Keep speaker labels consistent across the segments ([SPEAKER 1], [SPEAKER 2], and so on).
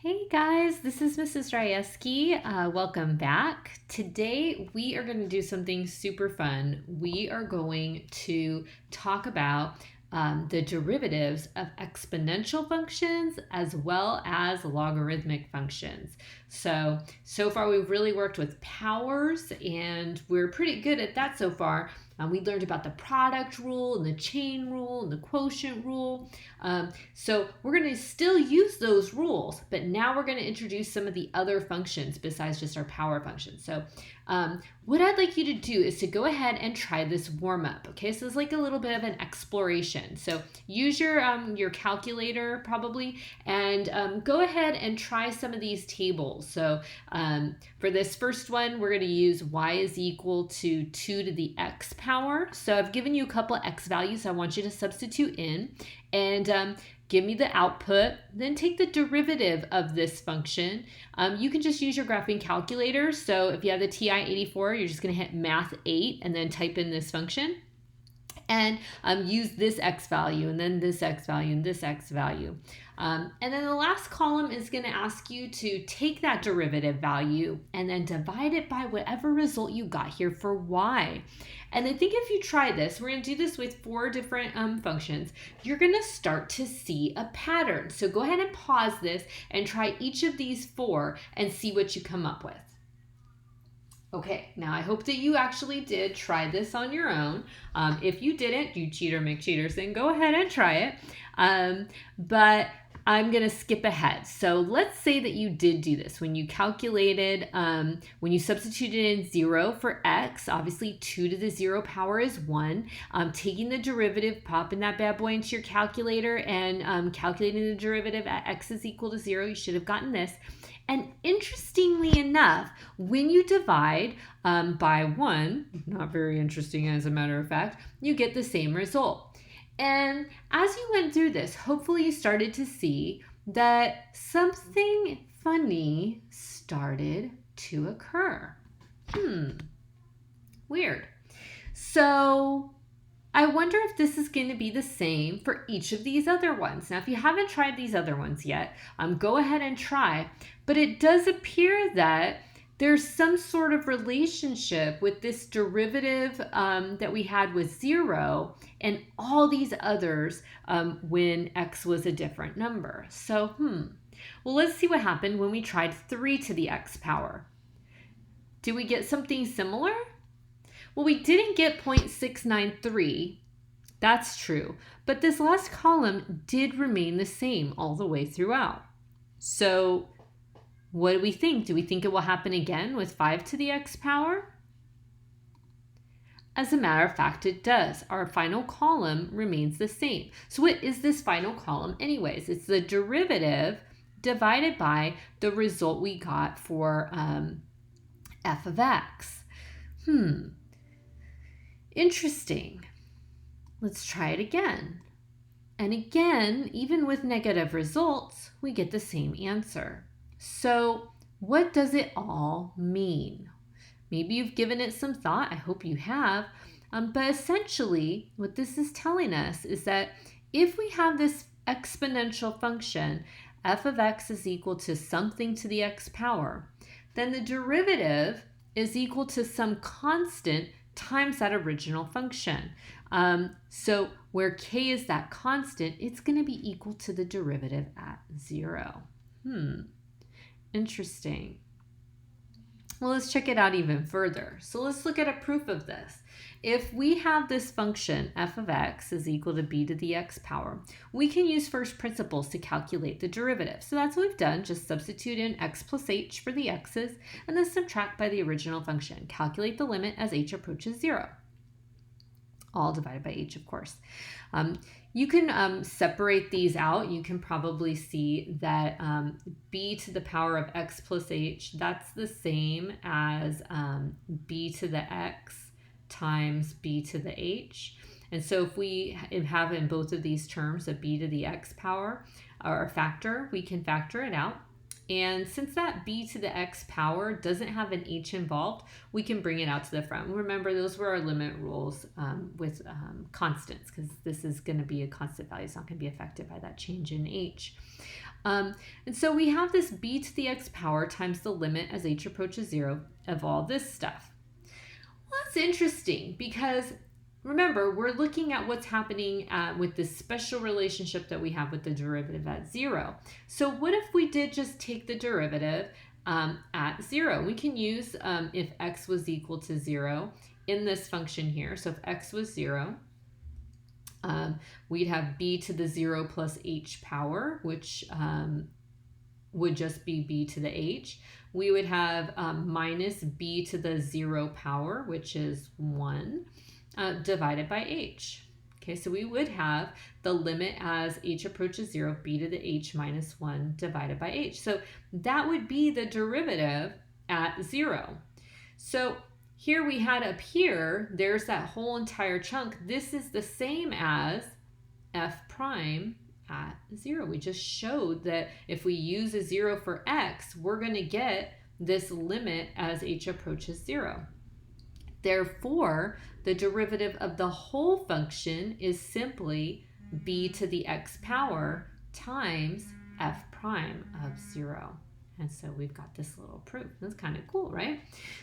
[SPEAKER 1] Hey guys, this is Mrs. Rajewski. Welcome back. Today we are going to do something super fun. We are going to talk about the derivatives of exponential functions as well as logarithmic functions. So far we've really worked with powers and we're pretty good at that so far. We learned about the product rule and the chain rule and the quotient rule. So we're going to still use those rules, but now we're going to introduce some of the other functions besides just our power functions. So what I'd like you to do is to go ahead and try this warm up. Okay, so it's like a little bit of an exploration. So use your calculator probably, and go ahead and try some of these tables. So for this first one, we're going to use y is equal to 2 to the x power. So I've given you a couple of x values I want you to substitute in, and give me the output, then take the derivative of this function. You can just use your graphing calculator. So if you have the TI-84, you're just going to hit math 8 and then type in this function. And use this x value, and then this x value, and this x value. And then the last column is going to ask you to take that derivative value and then divide it by whatever result you got here for y. And I think if you try this, we're going to do this with 4 different functions, you're going to start to see a pattern. So go ahead and pause this and try each of these 4 and see what you come up with. Okay, now I hope that you actually did try this on your own. If you didn't, you cheater McCheaters, then go ahead and try it. But I'm going to skip ahead. So let's say that you did do this. When you calculated, when you substituted in 0 for x, obviously 2 to the 0 power is 1. Taking the derivative, popping that bad boy into your calculator and calculating the derivative at x is equal to 0, you should have gotten this. And interestingly enough, when you divide by 1, not very interesting as a matter of fact, you get the same result. And as you went through this, hopefully you started to see that something funny started to occur. Weird. So I wonder if this is going to be the same for each of these other ones. Now, if you haven't tried these other ones yet, go ahead and try. But it does appear that there's some sort of relationship with this derivative that we had with 0 and all these others when x was a different number. So, well, let's see what happened when we tried 3 to the x power. Did we get something similar? Well, we didn't get 0.693. That's true. But this last column did remain the same all the way throughout. So what do we think? Do we think it will happen again with 5 to the x power? As a matter of fact, it does. Our final column remains the same. So what is this final column anyways? It's the derivative divided by the result we got for f of x. Interesting. Let's try it again. And again, even with negative results, we get the same answer. So what does it all mean? Maybe you've given it some thought. I hope you have. But essentially, what this is telling us is that if we have this exponential function, f of x is equal to something to the x power, then the derivative is equal to some constant times that original function. So where k is that constant, it's going to be equal to the derivative at 0. Interesting. Well, let's check it out even further. So let's look at a proof of this. If we have this function, f of x is equal to b to the x power, we can use first principles to calculate the derivative. So that's what we've done. Just substitute in x plus h for the x's, and then subtract by the original function. Calculate the limit as h approaches 0. All divided by h, of course. You can separate these out. You can probably see that b to the power of x plus h, that's the same as b to the x times b to the h. And so if we have in both of these terms a b to the x power or a factor, we can factor it out. And since that b to the x power doesn't have an h involved, we can bring it out to the front. Remember, those were our limit rules with constants, because this is going to be a constant value. It's not going to be affected by that change in h. And so we have this b to the x power times the limit as h approaches 0 of all this stuff. Well, that's interesting because remember, we're looking at what's happening with this special relationship that we have with the derivative at 0. So what if we did just take the derivative at 0? We can use if x was equal to 0 in this function here. So if x was 0, we'd have b to the 0 plus h power, which would just be b to the h. We would have minus b to the 0 power, which is 1, divided by h. Okay, so we would have the limit as h approaches 0, b to the h minus 1 divided by h. So that would be the derivative at 0. So here we had up here, there's that whole entire chunk. This is the same as f prime at 0. We just showed that if we use a 0 for x, we're going to get this limit as h approaches 0. Therefore, the derivative of the whole function is simply b to the x power times f prime of 0. And so we've got this little proof. That's kind of cool, right?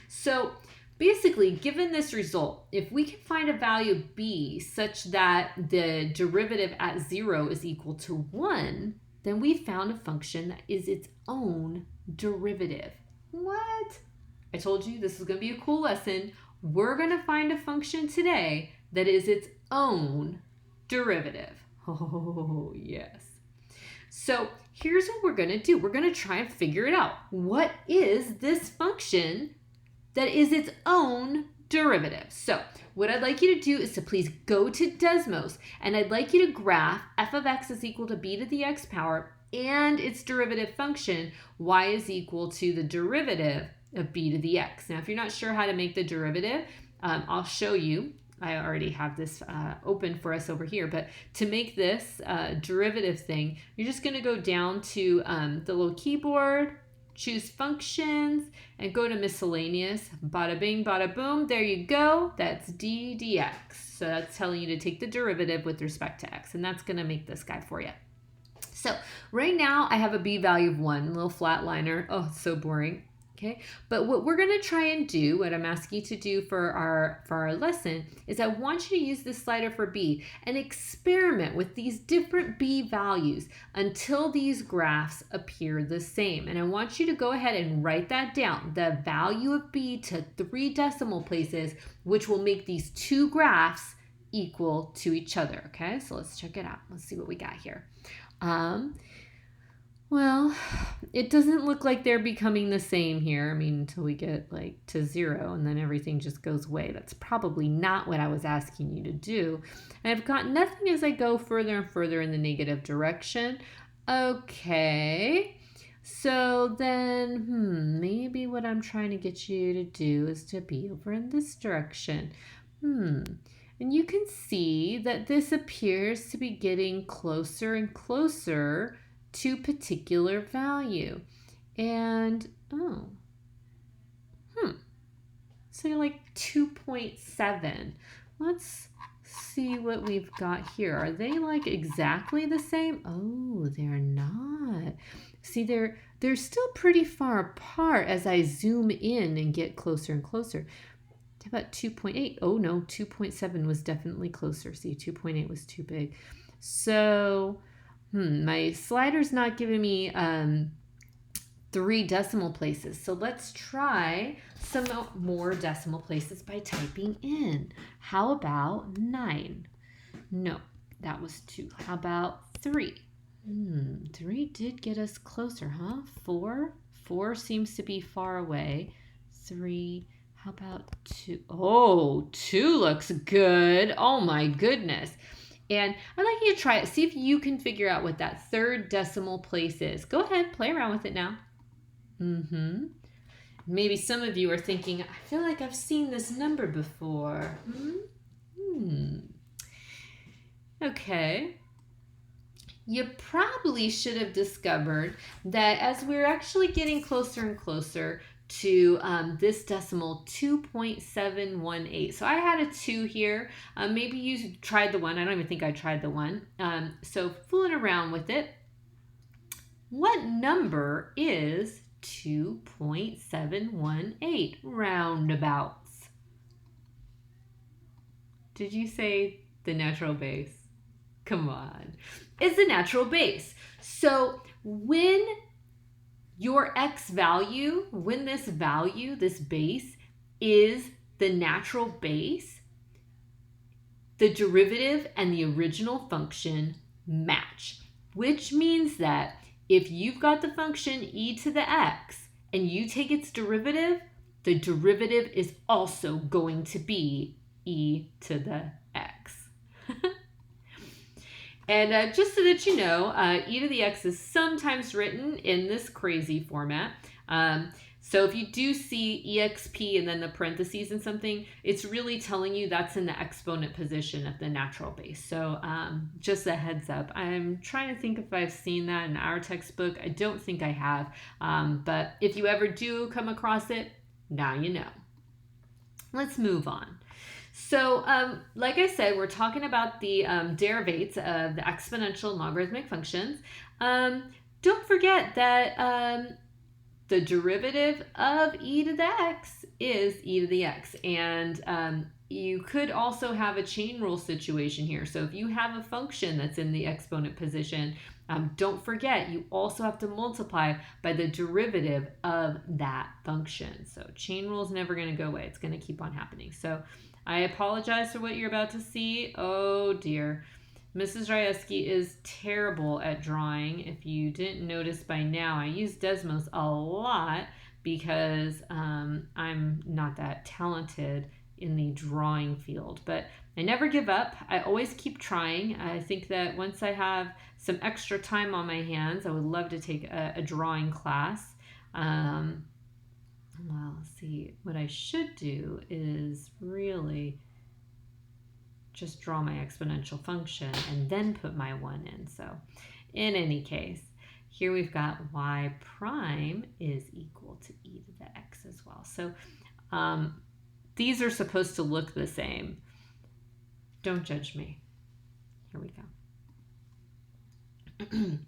[SPEAKER 1] So basically, given this result, if we can find a value b such that the derivative at 0 is equal to 1, then we found a function that is its own derivative. What? I told you this is going to be a cool lesson. We're going to find a function today that is its own derivative. Oh, yes. So here's what we're going to do. We're going to try and figure it out. What is this function that is its own derivative? So what I'd like you to do is to please go to Desmos, and I'd like you to graph f of x is equal to b to the x power and its derivative function y is equal to the derivative of b to the x. Now, if you're not sure how to make the derivative, I'll show you. I already have this open for us over here, but to make this derivative thing, you're just going to go down to the little keyboard, choose functions, and go to miscellaneous. Bada bing, bada boom. There you go. That's d dx. So that's telling you to take the derivative with respect to x, and that's going to make this guy for you. So right now I have a b value of 1, little flatliner. Oh, it's so boring. Okay, but what we're going to try and do, what I'm asking you to do for our lesson, is I want you to use this slider for b and experiment with these different b values until these graphs appear the same. And I want you to go ahead and write that down, the value of b to 3 decimal places, which will make these two graphs equal to each other. Okay, so let's check it out. Let's see what we got here. Well, it doesn't look like they're becoming the same here. I mean, until we get like to 0 and then everything just goes away. That's probably not what I was asking you to do. And I've got nothing as I go further and further in the negative direction. Okay, so then, maybe what I'm trying to get you to do is to be over in this direction. And you can see that this appears to be getting closer and closer to particular value. And so you're like 2.7. Let's see what we've got here. Are they like exactly the same? Oh, they're not. See, they're still pretty far apart as I zoom in and get closer and closer. How about 2.8? Oh no, 2.7 was definitely closer. See, 2.8 was too big. So my slider's not giving me 3 decimal places. So let's try some more decimal places by typing in. How about 9? No, that was 2. How about 3? 3 did get us closer, huh? 4? 4 seems to be far away. 3. How about 2? Oh, 2 looks good. Oh my goodness. And I'd like you to try it. See if you can figure out what that 3rd decimal place is. Go ahead, play around with it now. Maybe some of you are thinking, I feel like I've seen this number before. Okay. You probably should have discovered that as we're actually getting closer and closer to this decimal 2.718. So I had a 2 here. Maybe you tried the 1. I don't even think I tried the 1. So fooling around with it. What number is 2.718 roundabouts? Did you say the natural base? Come on. It's the natural base. So when your x value, when this value, this base, is the natural base, the derivative and the original function match, which means that if you've got the function e to the x and you take its derivative, the derivative is also going to be e to the x. And just so that you know, e to the x is sometimes written in this crazy format. So if you do see exp and then the parentheses and something, it's really telling you that's in the exponent position of the natural base. So just a heads up. I'm trying to think if I've seen that in our textbook. I don't think I have. But if you ever do come across it, now you know. Let's move on. So, like I said, we're talking about the derivatives of the exponential and logarithmic functions. Don't forget that the derivative of e to the x is e to the x. And you could also have a chain rule situation here. So if you have a function that's in the exponent position, don't forget you also have to multiply by the derivative of that function. So chain rule is never going to go away. It's going to keep on happening. So I apologize for what you're about to see. Oh dear. Mrs. Rajewski is terrible at drawing. If you didn't notice by now, I use Desmos a lot because I'm not that talented in the drawing field. But I never give up. I always keep trying. I think that once I have some extra time on my hands, I would love to take a drawing class. Well, let's see. What I should do is really just draw my exponential function and then put my 1 in. So in any case, here we've got y prime is equal to e to the x as well. So these are supposed to look the same. Don't judge me. Here we go.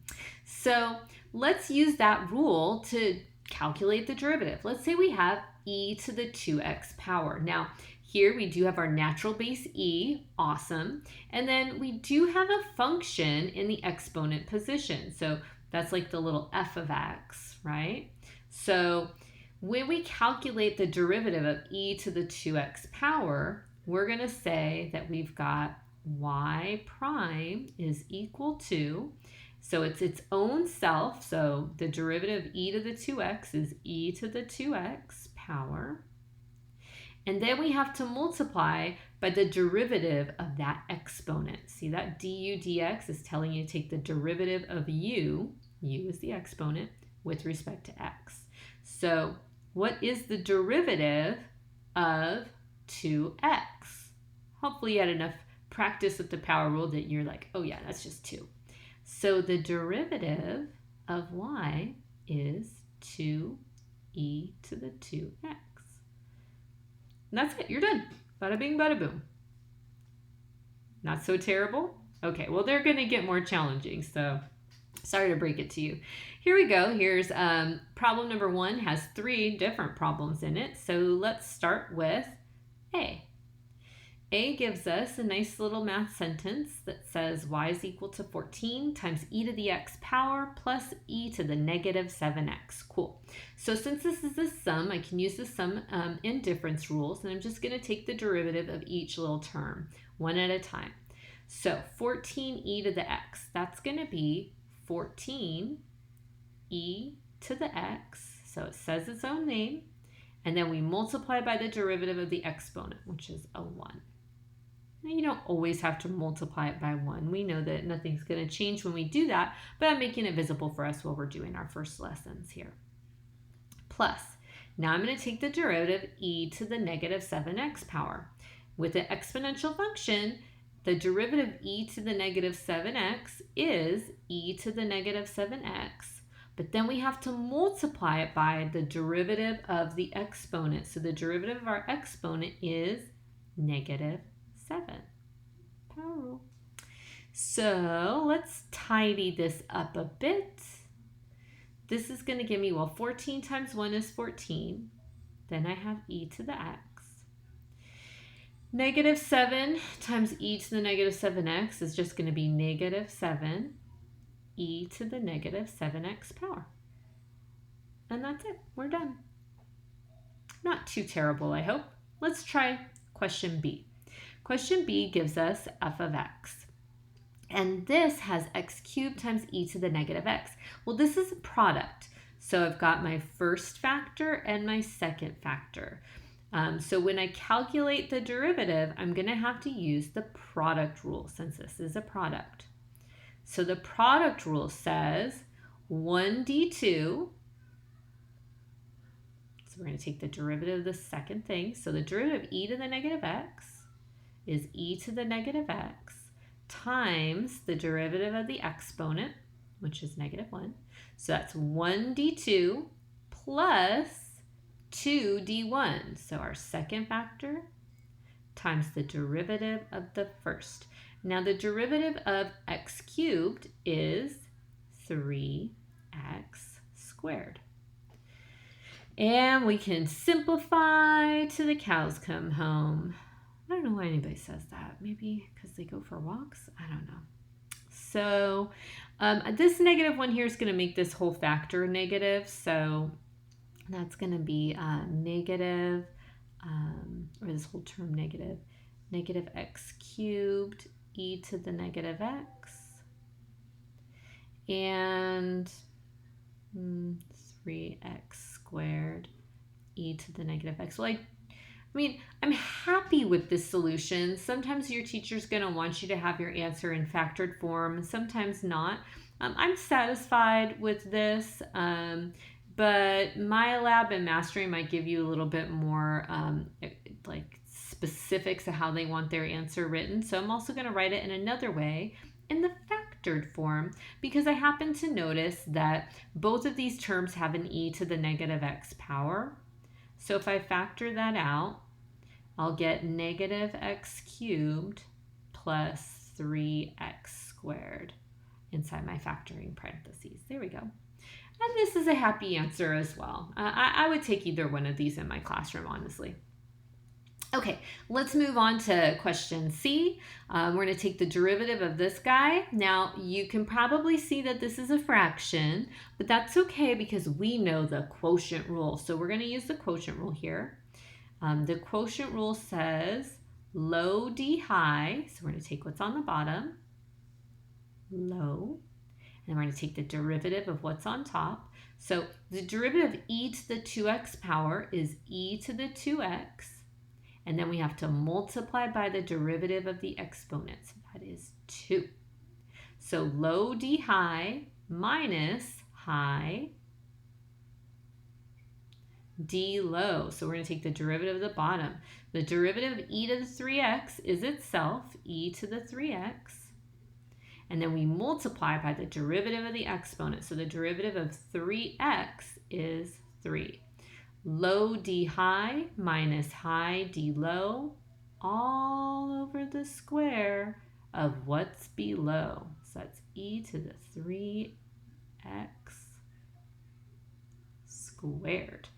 [SPEAKER 1] So let's use that rule to calculate the derivative. Let's say we have e to the 2x power. Now, here we do have our natural base e, awesome. And then we do have a function in the exponent position. So that's like the little f of x, right? So when we calculate the derivative of e to the 2x power, we're going to say that we've got y prime is equal to, so it's its own self, so the derivative of e to the 2x is e to the 2x power. And then we have to multiply by the derivative of that exponent. See, that du dx is telling you to take the derivative of u is the exponent, with respect to x. So what is the derivative of 2x? Hopefully you had enough practice with the power rule that you're like, oh yeah, that's just 2. So the derivative of y is 2e to the 2x. And that's it. You're done. Bada bing, bada boom. Not so terrible? Okay, well, they're going to get more challenging, so sorry to break it to you. Here we go. Here's problem number 1. Has 3 different problems in it. So let's start with A. A gives us a nice little math sentence that says y is equal to 14 times e to the x power plus e to the negative 7x. Cool. So since this is a sum, I can use the sum and difference rules, and I'm just going to take the derivative of each little term one at a time. So 14e to the x, that's going to be 14e to the x, so it says its own name, and then we multiply by the derivative of the exponent, which is a 1. Now, you don't always have to multiply it by 1. We know that nothing's going to change when we do that, but I'm making it visible for us while we're doing our first lessons here. Plus, now I'm going to take the derivative e to the negative 7x power. With an exponential function, the derivative e to the negative 7x is e to the negative 7x. But then we have to multiply it by the derivative of the exponent. So the derivative of our exponent is negative 7. Power rule. So let's tidy this up a bit. this is going to give me, well, 14 times 1 is 14. Then I have e to the x. Negative 7 times e to the negative 7x is just going to be negative 7 e to the negative 7x power. And that's it. We're done. Not too terrible, I hope. Let's try question B. Question B gives us f of x. And this has x cubed times e to the negative x. Well, this is a product. So I've got my first factor and my second factor. So when I calculate the derivative, I'm going to have to use the product rule since this is a product. So the product rule says 1d2. So we're going to take the derivative of the second thing. So the derivative of e to the negative x is e to the negative x times the derivative of the exponent, which is negative 1. So that's 1d2 plus 2d1. So our second factor times the derivative of the first. Now the derivative of x cubed is 3x squared. And we can simplify till the cows come home. I don't know why anybody says that. Maybe because they go for walks? I don't know. So this negative 1 here is going to make this whole factor negative. So that's going to be negative, or this whole term negative, negative x cubed e to the negative x. And 3x squared e to the negative x. Well, I mean, I'm happy with this solution. Sometimes your teacher's going to want you to have your answer in factored form, sometimes not. I'm satisfied with this, but MyLab and Mastering might give you a little bit more like specifics of how they want their answer written. So I'm also going to write it in another way, in the factored form, because I happen to notice that both of these terms have an e to the negative x power. So if I factor that out, I'll get negative x cubed plus 3x squared inside my factoring parentheses. There we go. And this is a happy answer as well. I would take either one of these in my classroom, honestly. Okay, let's move on to question C. We're going to take the derivative of this guy. Now, you can probably see that this is a fraction, but that's okay because we know the quotient rule. So we're going to use the quotient rule here. The quotient rule says low d high. So we're going to take what's on the bottom, low, and we're going to take the derivative of what's on top. So the derivative of e to the 2x power is e to the 2x. And then we have to multiply by the derivative of the exponent. So that is 2. So low d high minus high d low. So we're going to take the derivative of the bottom. The derivative of e to the 3x is itself e to the 3x. And then we multiply by the derivative of the exponent. So the derivative of 3x is 3. Low d high minus high d low, all over the square of what's below. So that's e to the 3x squared.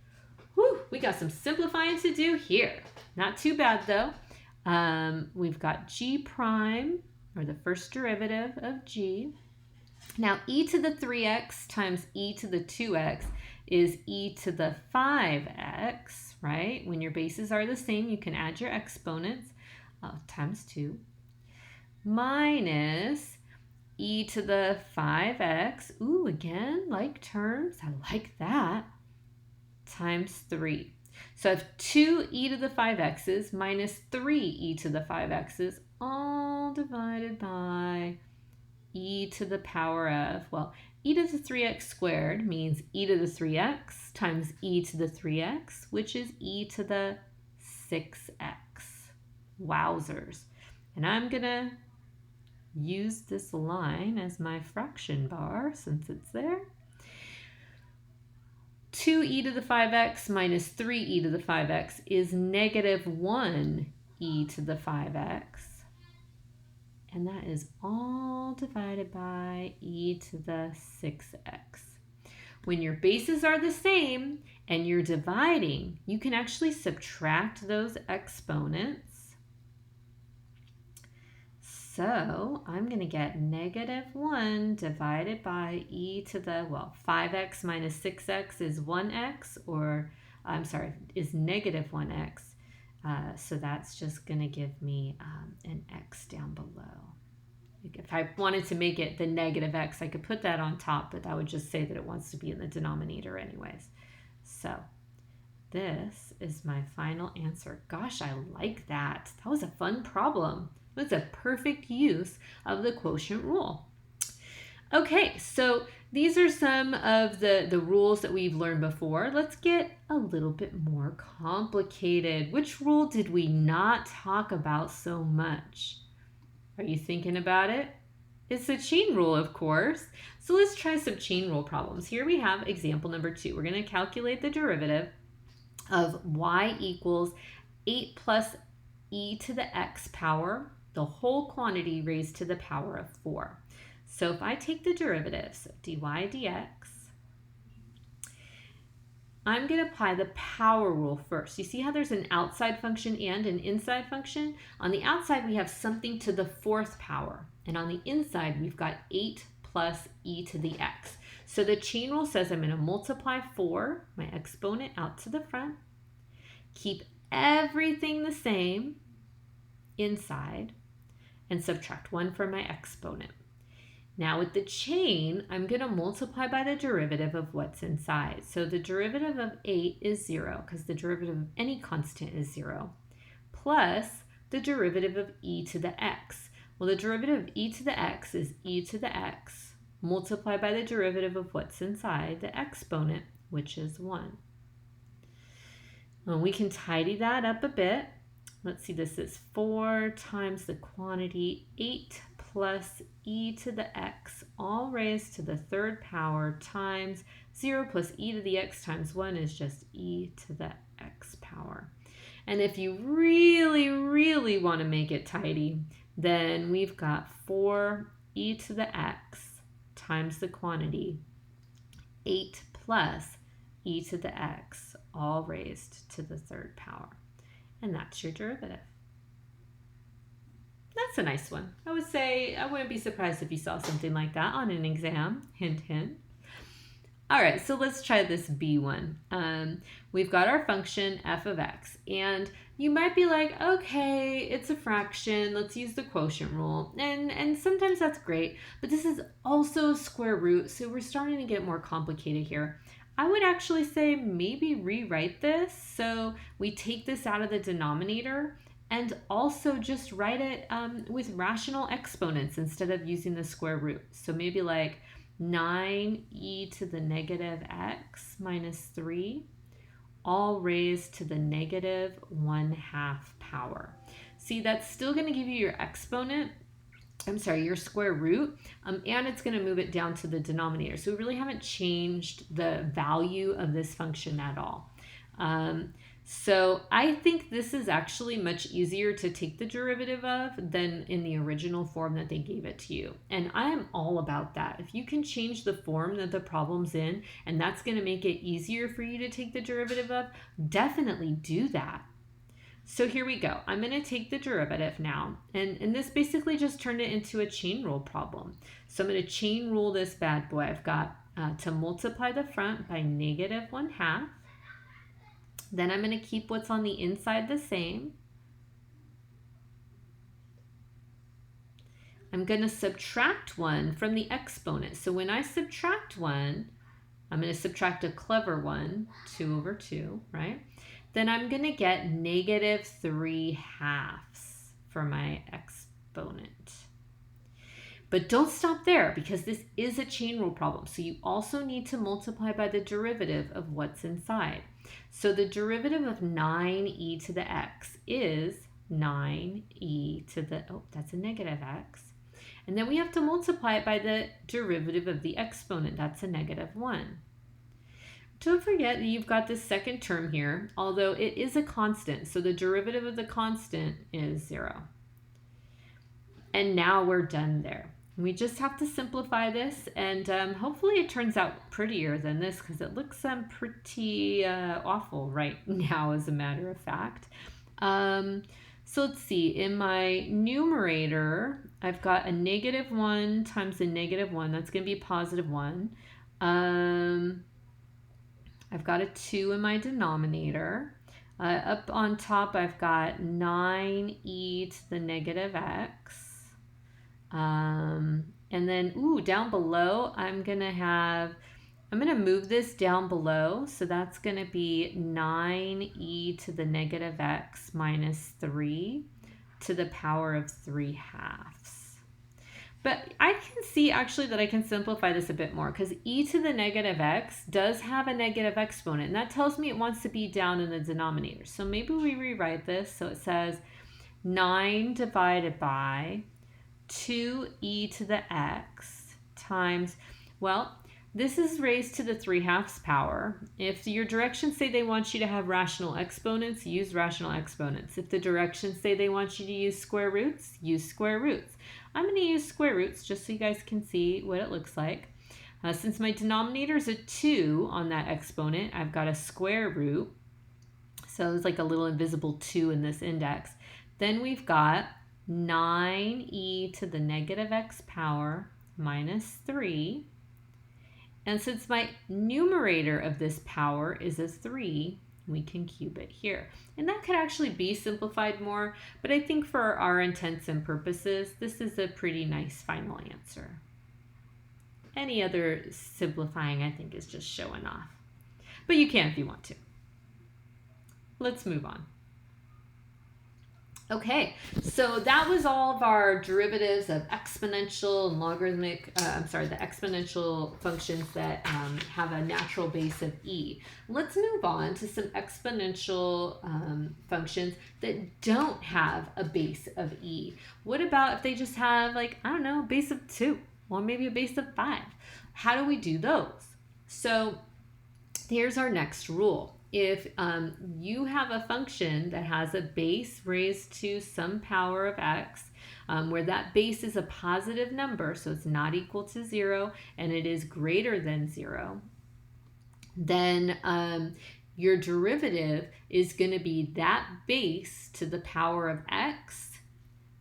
[SPEAKER 1] Whew, we got some simplifying to do here. Not too bad though. We've got g prime, or the first derivative of g. Now e to the 3x times e to the 2x is e to the 5x, right? When your bases are the same, you can add your exponents, times 2, minus e to the 5x, ooh, again, like terms, I like that, times 3. So I have 2 e to the 5x's minus 3 e to the 5x's, all divided by e to the power of, well, e to the 3x squared means e to the 3x times e to the 3x, which is e to the 6x. Wowzers. And I'm going to use this line as my fraction bar since it's there. 2e to the 5x minus 3e to the 5x is negative 1e to the 5x. And that is all divided by e to the 6x. when your bases are the same and you're dividing, you can actually subtract those exponents. So I'm going to get negative 1 divided by e to the, 5x minus 6x is 1x, or I'm sorry, is negative 1x. So that's just going to give me an x down below. If I wanted to make it the negative x, I could put that on top, but that would just say that it wants to be in the denominator anyways. So this is my final answer. Gosh, I like that. That was a fun problem. It was a perfect use of the quotient rule. Okay, so these are some of the rules that we've learned before. Let's get a little bit more complicated. Which rule did we not talk about so much? Are you thinking about it? It's the chain rule, of course. So let's try some chain rule problems. Here we have example number 2. We're going to calculate the derivative of y equals 8 plus e to the x power, the whole quantity raised to the power of 4. So if I take the derivative, so dy dx, I'm going to apply the power rule first. You see how there's an outside function and an inside function? On the outside, we have something to the 4th power. And on the inside, we've got 8 plus e to the x. So the chain rule says I'm going to multiply 4, my exponent, out to the front, keep everything the same inside, and subtract 1 from my exponent. Now with the chain, I'm going to multiply by the derivative of what's inside. So the derivative of 8 is 0, because the derivative of any constant is 0, plus the derivative of e to the x. Well, the derivative of e to the x is e to the x, multiplied by the derivative of what's inside, the exponent, which is 1. Well, we can tidy that up a bit. Let's see, this is 4 times the quantity, 8 plus e to the x, all raised to the 3rd power, times 0 plus e to the x times 1 is just e to the x power. And if you really, really want to make it tidy, then we've got 4 e to the x times the quantity, 8 plus e to the x, all raised to the 3rd power. And that's your derivative. That's a nice one. I would say I wouldn't be surprised if you saw something like that on an exam. Hint, hint. All right, so let's try this B one. We've got our function f of x, and you might be like, okay, it's a fraction. Let's use the quotient rule, and sometimes that's great, but this is also a square root, so we're starting to get more complicated here. I would actually say maybe rewrite this so we take this out of the denominator and also just write it with rational exponents instead of using the square root. So maybe like 9e to the negative x minus 3, all raised to the negative 1/2 power. See, that's still going to give you your exponent, your square root, and it's going to move it down to the denominator. So we really haven't changed the value of this function at all. So I think this is actually much easier to take the derivative of than in the original form that they gave it to you. And I am all about that. If you can change the form that the problem's in, and that's going to make it easier for you to take the derivative of, definitely do that. So here we go. I'm going to take the derivative now, and this basically just turned it into a chain rule problem. So I'm going to chain rule this bad boy. I've got to multiply the front by negative 1/2. Then I'm going to keep what's on the inside the same. I'm going to subtract 1 from the exponent. So when I subtract 1, I'm going to subtract a clever one, 2 over 2, right? Then I'm going to get negative 3/2 for my exponent. But don't stop there, because this is a chain rule problem. So you also need to multiply by the derivative of what's inside. So the derivative of 9e to the x is 9e to the, that's a negative x. And then we have to multiply it by the derivative of the exponent. That's a negative 1. Don't forget that you've got this second term here, although it is a constant. So the derivative of the constant is 0. And now we're done there. We just have to simplify this, and hopefully it turns out prettier than this, because it looks pretty awful right now, as a matter of fact. So let's see, in my numerator, I've got a -1 times a -1. That's going to be a +1. I've got a 2 in my denominator. Up on top, I've got 9e to the -x. And then, down below, I'm going to move this down below. So that's going to be 9e to the -x minus 3 to the power of 3/2. But I can see actually that I can simplify this a bit more, because e to the -x does have a negative exponent, and that tells me it wants to be down in the denominator. So maybe we rewrite this so it says 9 divided by 2e to the x times, well, this is raised to the 3/2 power. If your directions say they want you to have rational exponents, use rational exponents. If the directions say they want you to use square roots, use square roots. I'm going to use square roots just so you guys can see what it looks like. Since my denominator is a 2 on that exponent, I've got a square root. So it's like a little invisible 2 in this index. Then we've got 9e to the -x power minus 3. And since my numerator of this power is a 3, we can cube it here. And that could actually be simplified more, but I think for our intents and purposes, this is a pretty nice final answer. Any other simplifying, I think, is just showing off. But you can if you want to. Let's move on. Okay, so that was all of our derivatives of exponential and logarithmic, the exponential functions that have a natural base of e. Let's move on to some exponential functions that don't have a base of e. What about if they just have, like, I don't know, a base of 2 or maybe a base of 5? How do we do those? So here's our next rule. If you have a function that has a base raised to some power of x, where that base is a positive number, so it's not equal to 0, and it is greater than 0, then your derivative is going to be that base to the power of x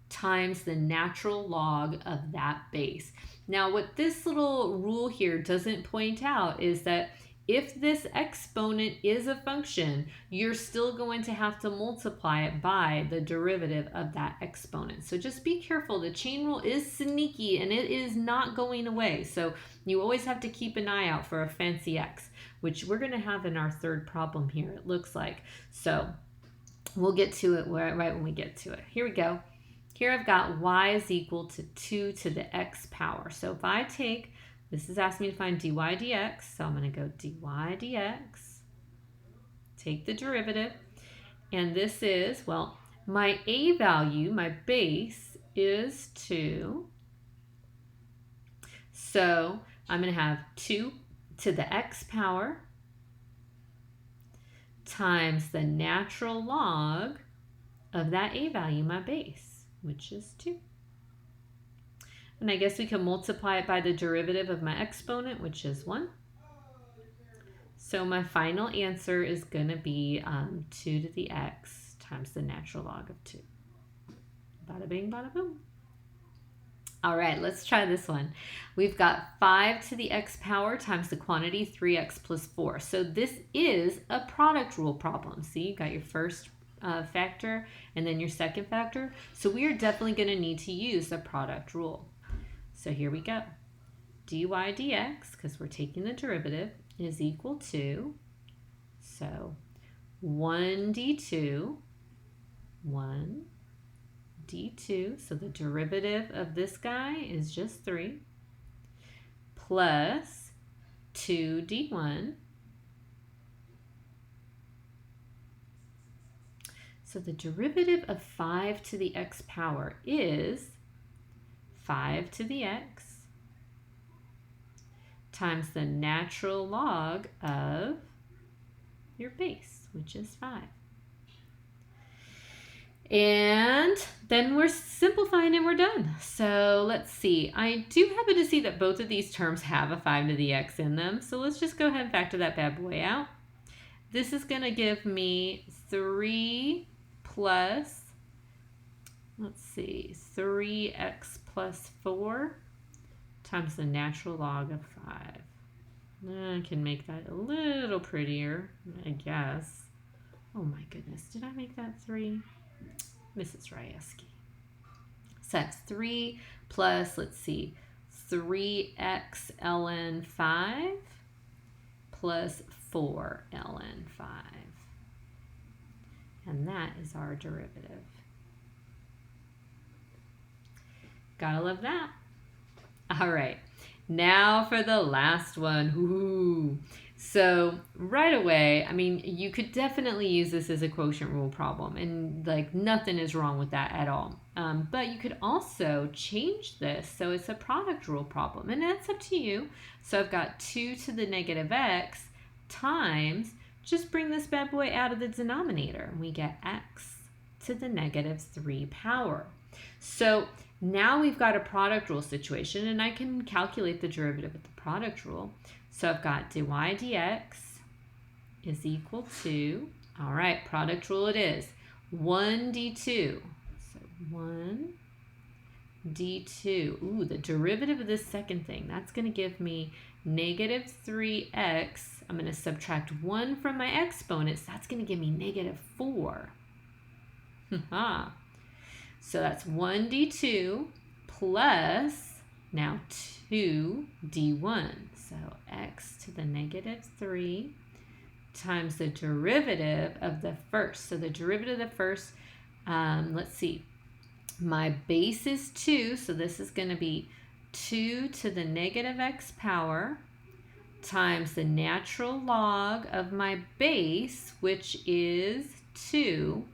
[SPEAKER 1] times the natural log of that base. Now, what this little rule here doesn't point out is that if this exponent is a function, you're still going to have to multiply it by the derivative of that exponent. So just be careful. The chain rule is sneaky and it is not going away. So you always have to keep an eye out for a fancy x, which we're going to have in our third problem here, it looks like. So we'll get to it right when we get to it. Here we go. Here I've got y is equal to 2 to the x power. So if I take, this is asking me to find dy dx, so I'm going to go dy dx, take the derivative, and this is, well, my a value, my base, is 2. So I'm going to have 2 to the x power times the natural log of that a value, my base, which is 2. And I guess we can multiply it by the derivative of my exponent, which is 1. So my final answer is going to be 2 to the x times the natural log of 2. Bada bing, bada boom. All right, let's try this one. We've got 5 to the x power times the quantity 3x plus 4. So this is a product rule problem. See, you got your first factor and then your second factor. So we are definitely going to need to use the product rule. So here we go. Dy dx, because we're taking the derivative, is equal to, so 1 d2, so the derivative of this guy is just 3, plus 2 d1, so the derivative of 5 to the x power is 5 to the x times the natural log of your base, which is 5. And then we're simplifying and we're done. So let's see. I do happen to see that both of these terms have a 5 to the x in them. So let's just go ahead and factor that bad boy out. This is going to give me 3 plus, let's see, 3x plus 4 times the natural log of 5. I can make that a little prettier, I guess. Oh my goodness, did I make that 3? Mrs. Ryeski. So that's 3 plus, let's see, 3x ln 5 plus 4 ln 5. And that is our derivative. Gotta love that. All right, now for the last one. Ooh. So right away, I mean, you could definitely use this as a quotient rule problem, and like nothing is wrong with that at all. But you could also change this so it's a product rule problem, and that's up to you. So I've got 2 to the negative x times, just bring this bad boy out of the denominator, and we get x to the negative 3 power. So now we've got a product rule situation, and I can calculate the derivative of the product rule. So I've got dy dx is equal to, all right, product rule it is, 1 d2. So 1 d2. Ooh, the derivative of this second thing, that's going to give me negative 3x. I'm going to subtract 1 from my exponents. That's going to give me negative 4. So that's 1 d2 plus now 2 d1. So x to the negative 3 times the derivative of the first. So the derivative of the first, let's see, my base is 2. So this is going to be 2 to the negative x power times the natural log of my base, which is 2.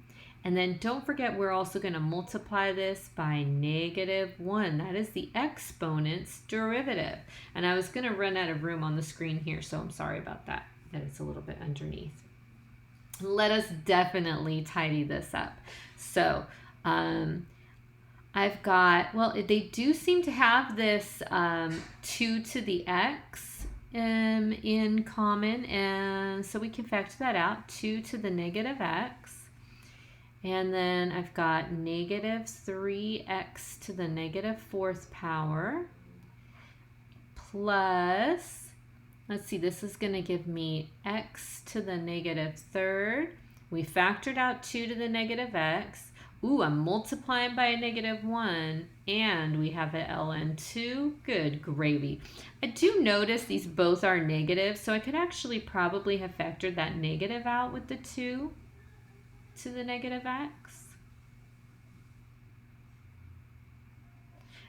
[SPEAKER 1] And then don't forget, we're also going to multiply this by negative 1. That is the exponent's derivative. And I was going to run out of room on the screen here, so I'm sorry about that it's a little bit underneath. Let us definitely tidy this up. So I've got, well, they do seem to have this 2 to the x in common. And so we can factor that out, 2 to the negative x. And then I've got negative 3x to the negative 4th power plus, let's see, this is going to give me x to the negative 3rd. We factored out 2 to the negative x. Ooh, I'm multiplying by a negative 1, and we have an ln 2. Good gravy. I do notice these both are negative, so I could actually probably have factored that negative out with the 2 to the negative x.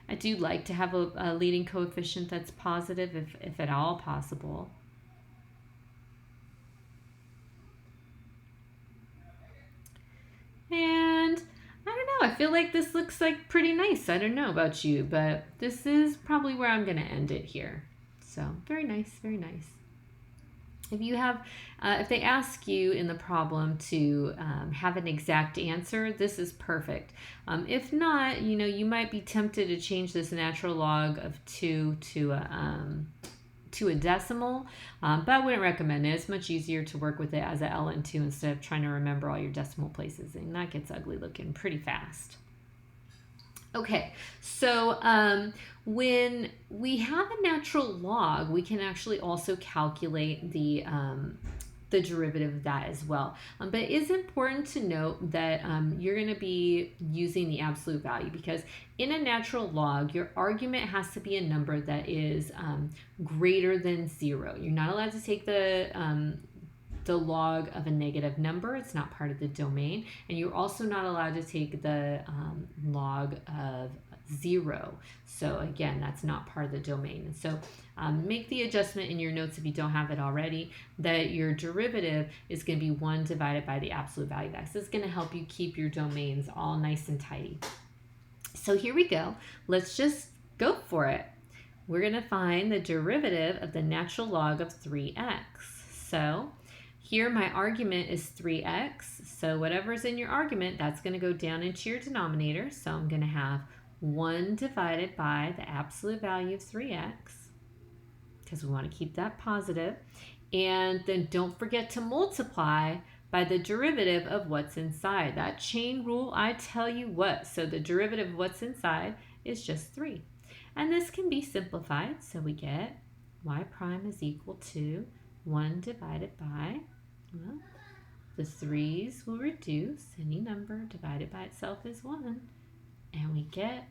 [SPEAKER 1] I do like to have a leading coefficient that's positive if at all possible. And I don't know, I feel like this looks like pretty nice. I don't know about you, but this is probably where I'm going to end it here. So very nice, very nice. If you have, if they ask you in the problem to have an exact answer, this is perfect. If not, you know, you might be tempted to change this natural log of 2 to a decimal, but I wouldn't recommend it. It's much easier to work with it as a ln 2 instead of trying to remember all your decimal places, and that gets ugly looking pretty fast. Okay, so when we have a natural log, we can actually also calculate the derivative of that as well. But it is important to note that you're going to be using the absolute value, because in a natural log, your argument has to be a number that is greater than 0. You're not allowed to take the log of a negative number. It's not part of the domain. And you're also not allowed to take the log of 0. So again, that's not part of the domain. And so make the adjustment in your notes if you don't have it already, that your derivative is going to be 1 divided by the absolute value of x. This is going to help you keep your domains all nice and tidy. So here we go. Let's just go for it. We're going to find the derivative of the natural log of 3x. So Here my argument is 3x, so whatever's in your argument, that's going to go down into your denominator. So I'm going to have 1 divided by the absolute value of 3x, because we want to keep that positive. And then don't forget to multiply by the derivative of what's inside. That chain rule, I tell you what. So the derivative of what's inside is just 3. And this can be simplified. So we get y prime is equal to 1 divided by, well, the 3's will reduce. Any number divided by itself is 1. And we get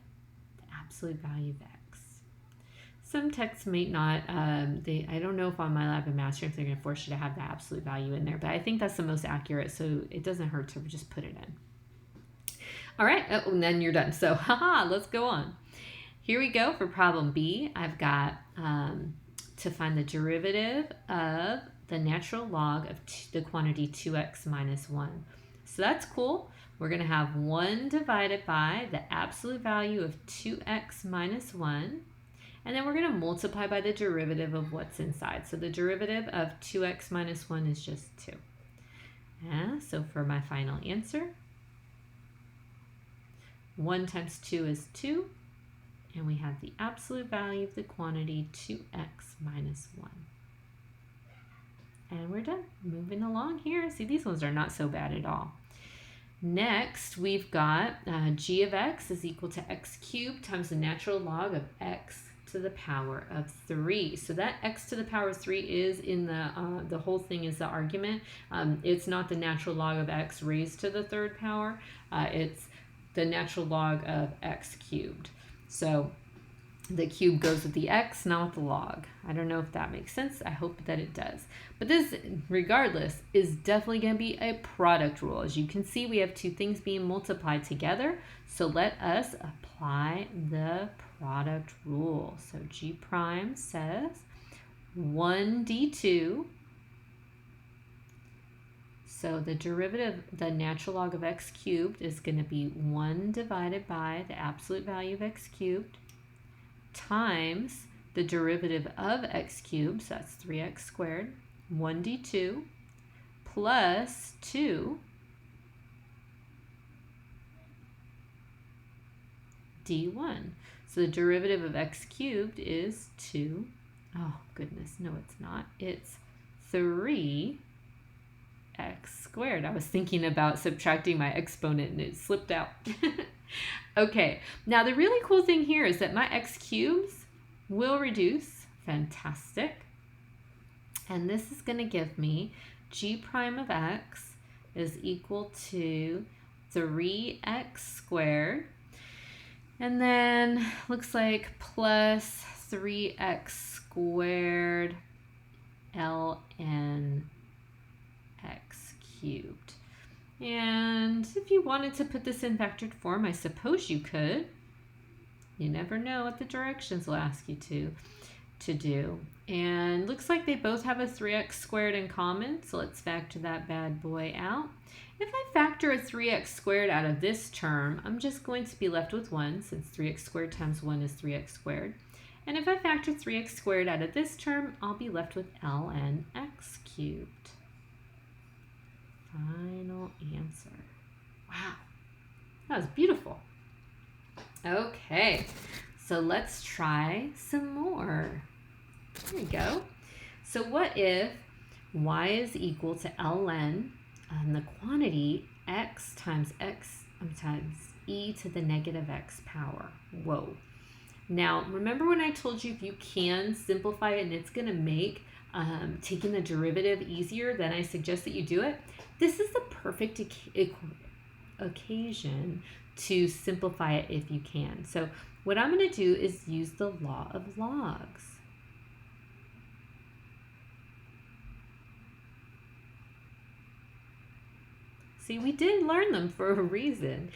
[SPEAKER 1] the absolute value of x. Some texts may not, I don't know if on My Lab and Master if they're going to force you to have the absolute value in there, but I think that's the most accurate, so it doesn't hurt to just put it in. All right, and then you're done. So, let's go on. Here we go for problem B. I've got to find the derivative of the natural log of the quantity 2x minus 1. So that's cool. We're going to have 1 divided by the absolute value of 2x minus 1. And then we're going to multiply by the derivative of what's inside. So the derivative of 2x minus 1 is just 2. Yeah, so for my final answer, 1 times 2 is 2. And we have the absolute value of the quantity 2x minus 1. And we're done. Moving along here. See, these ones are not so bad at all. Next, we've got g of x is equal to x cubed times the natural log of x to the power of 3. So that x to the power of 3 is in the whole thing is the argument. It's not the natural log of x raised to the third power. It's the natural log of x cubed. So the cube goes with the x, not with the log. I don't know if that makes sense. I hope that it does. But this, regardless, is definitely going to be a product rule. As you can see, we have two things being multiplied together. So let us apply the product rule. So G prime says 1d2. So the derivative, the natural log of x cubed is going to be 1 divided by the absolute value of x cubed times the derivative of x cubed, so that's 3x squared, 1d2, plus 2 d1. So the derivative of x cubed is 2. Oh, goodness, no, it's not. It's 3x squared. I was thinking about subtracting my exponent and it slipped out. Okay, now the really cool thing here is that my x cubes will reduce. Fantastic. And this is going to give me g prime of x is equal to 3x squared. And then looks like plus 3x squared ln x cubed. And if you wanted to put this in vectored form, I suppose you could. You never know what the directions will ask you to do. And looks like they both have a 3x squared in common, so let's factor that bad boy out. If I factor a 3x squared out of this term, I'm just going to be left with 1, since 3x squared times 1 is 3x squared. And if I factor 3x squared out of this term, I'll be left with ln x cubed. Final answer. Wow, that was beautiful. Okay, so let's try some more. There we go. So what if y is equal to ln the quantity x times e to the negative x power? Whoa. Now, remember when I told you if you can simplify it and it's going to make taking the derivative easier, then I suggest that you do it. This is the perfect occasion to simplify it if you can. So what I'm going to do is use the law of logs. See, we did learn them for a reason.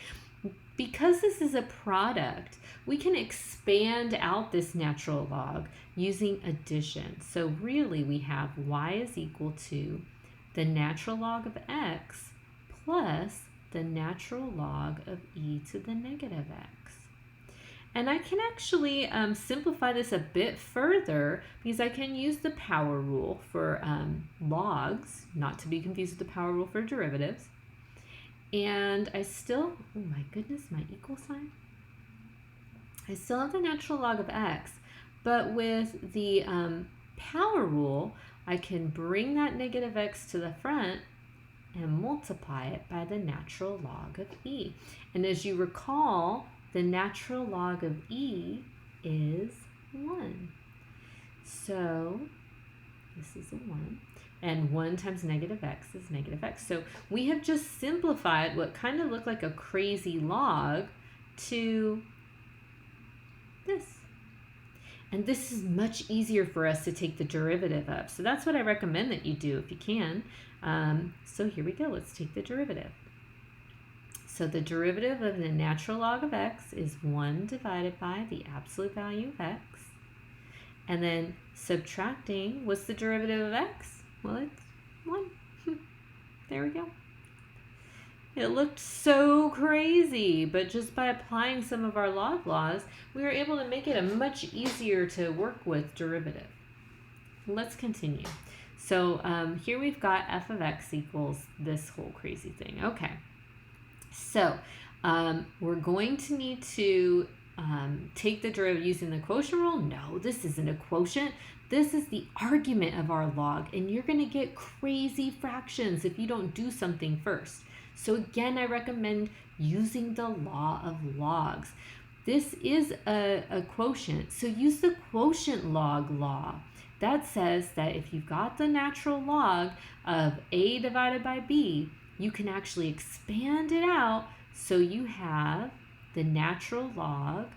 [SPEAKER 1] Because this is a product, we can expand out this natural log using addition. So really we have y is equal to the natural log of x plus the natural log of e to the negative x. And I can actually simplify this a bit further because I can use the power rule for log. logs, not to be confused with the power rule for derivatives. And I still, oh my goodness, my equal sign. I still have the natural log of x, but with the power rule, I can bring that negative x to the front and multiply it by the natural log of e. And as you recall, the natural log of e is 1. So this is a 1. And 1 times negative x is negative x. So we have just simplified what kind of looked like a crazy log to this. And this is much easier for us to take the derivative of. So that's what I recommend that you do if you can. So here we go. Let's take the derivative. So the derivative of the natural log of x is 1 divided by the absolute value of x. And then subtracting, what's the derivative of x? Well, it's 1. There we go. It looked so crazy, but just by applying some of our log laws, we were able to make it a much easier to work with derivative. Let's continue. So here we've got f of x equals this whole crazy thing. Okay, so we're going to need to take the derivative using the quotient rule. No, this isn't a quotient. This is the argument of our log, and you're going to get crazy fractions if you don't do something first. So again, I recommend using the law of logs. This is a quotient, so use the quotient log law. That says that if you've got the natural log of a divided by b, you can actually expand it out so you have the natural log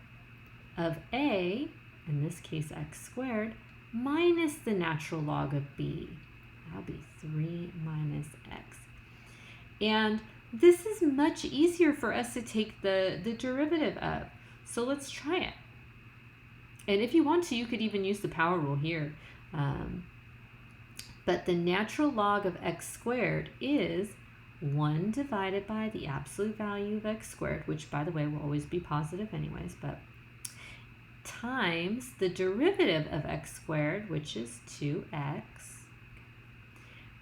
[SPEAKER 1] of a, in this case x squared, minus the natural log of b. That'll be 3 minus x. And this is much easier for us to take the derivative of. So let's try it. And if you want to, you could even use the power rule here. But the natural log of x squared is 1 divided by the absolute value of x squared, which by the way will always be positive anyways, but times the derivative of x squared, which is 2x,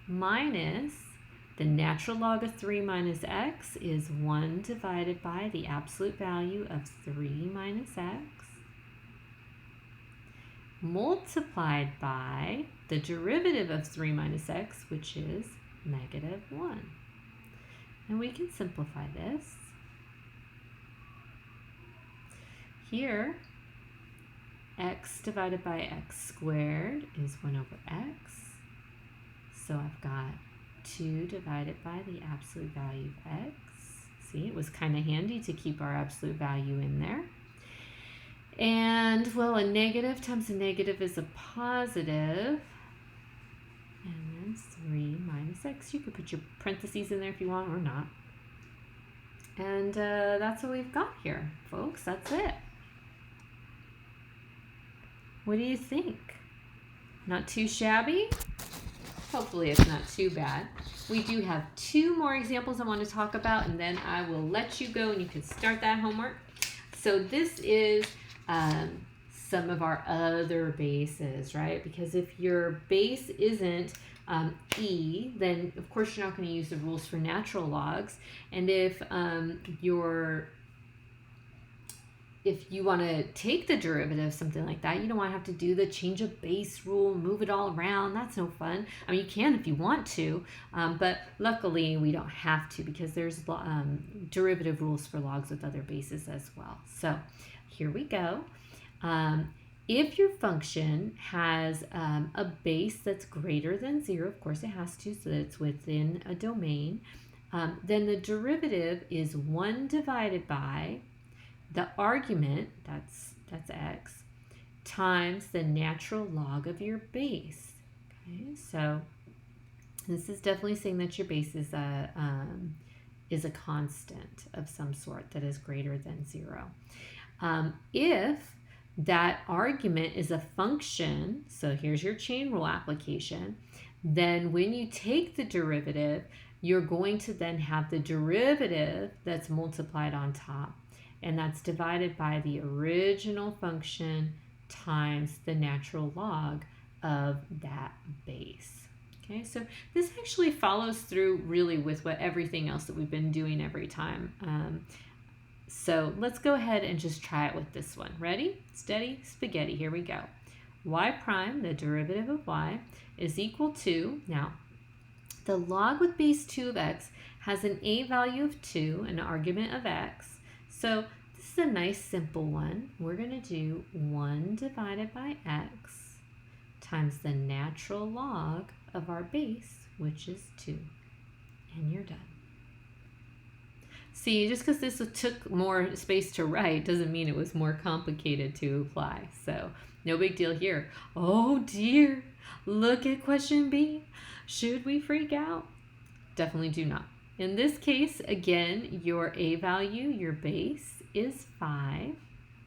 [SPEAKER 1] minus the natural log of 3 minus x is 1 divided by the absolute value of 3 minus x, multiplied by the derivative of 3 minus x, which is negative 1. And we can simplify this. Here, x divided by x squared is 1 over x. So I've got 2 divided by the absolute value of x. See, it was kind of handy to keep our absolute value in there. And, well, a negative times a negative is a positive. And then 3 minus x. You could put your parentheses in there if you want or not. And that's what we've got here, folks. That's it. What do you think? Not too shabby? Hopefully it's not too bad. We do have 2 more examples I want to talk about, and then I will let you go and you can start that homework. So this is some of our other bases, right? Because if your base isn't e, then of course you're not going to use the rules for natural logs. And if you want to take the derivative of something like that, you don't want to have to do the change of base rule, move it all around. That's no fun. I mean, you can if you want to, but luckily we don't have to because there's derivative rules for logs with other bases as well. So here we go. If your function has a base that's greater than 0, of course it has to, so that it's within a domain, then the derivative is 1 divided by the argument, that's x, times the natural log of your base. Okay, so this is definitely saying that your base is a constant of some sort that is greater than 0. If that argument is a function, so here's your chain rule application, then when you take the derivative, you're going to then have the derivative that's multiplied on top. And that's divided by the original function times the natural log of that base. Okay, so this actually follows through really with what everything else that we've been doing every time. So let's go ahead and just try it with this one. Ready? Steady, spaghetti. Here we go. Y prime, the derivative of y, is equal to, now, the log with base 2 of x has an a value of 2, an argument of x. So this is a nice simple one. We're going to do 1 divided by x times the natural log of our base, which is 2. And you're done. See, just because this took more space to write doesn't mean it was more complicated to apply. So no big deal here. Oh dear, look at question B. Should we freak out? Definitely do not. In this case, again, your a value, your base, is 5.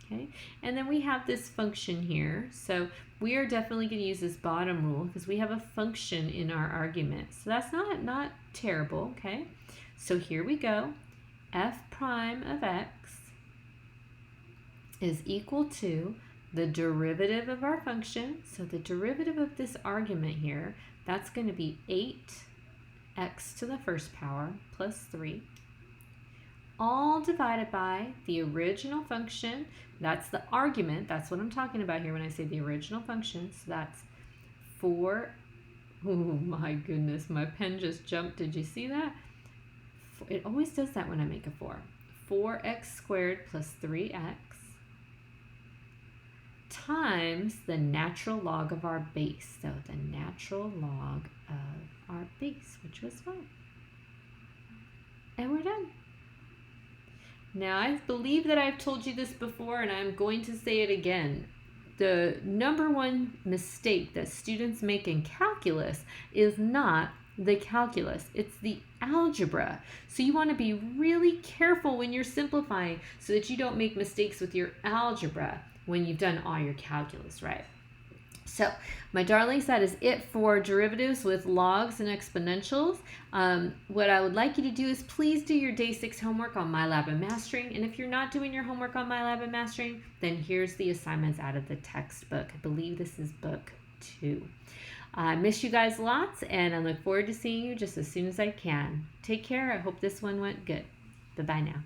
[SPEAKER 1] Okay, and then we have this function here. So we are definitely going to use this bottom rule because we have a function in our argument. So that's not terrible, okay? So here we go. F prime of x is equal to the derivative of our function. So the derivative of this argument here, that's going to be 8x to the first power plus 3, all divided by the original function. That's the argument. That's what I'm talking about here when I say the original function. So that's 4. Oh my goodness, my pen just jumped. Did you see that? It always does that when I make a 4. 4x squared plus 3x times the natural log of our base. So the natural log of our base, which was 5. And we're done. Now, I believe that I've told you this before, and I'm going to say it again. The number one mistake that students make in calculus is not the calculus, it's the algebra. So you want to be really careful when you're simplifying so that you don't make mistakes with your algebra when you've done all your calculus, right? So, my darlings, that is it for derivatives with logs and exponentials. What I would like you to do is please do your day 6 homework on MyLab and Mastering. And if you're not doing your homework on MyLab and Mastering, then here's the assignments out of the textbook. I believe this is book 2. I miss you guys lots, and I look forward to seeing you just as soon as I can. Take care. I hope this one went good. Bye-bye now.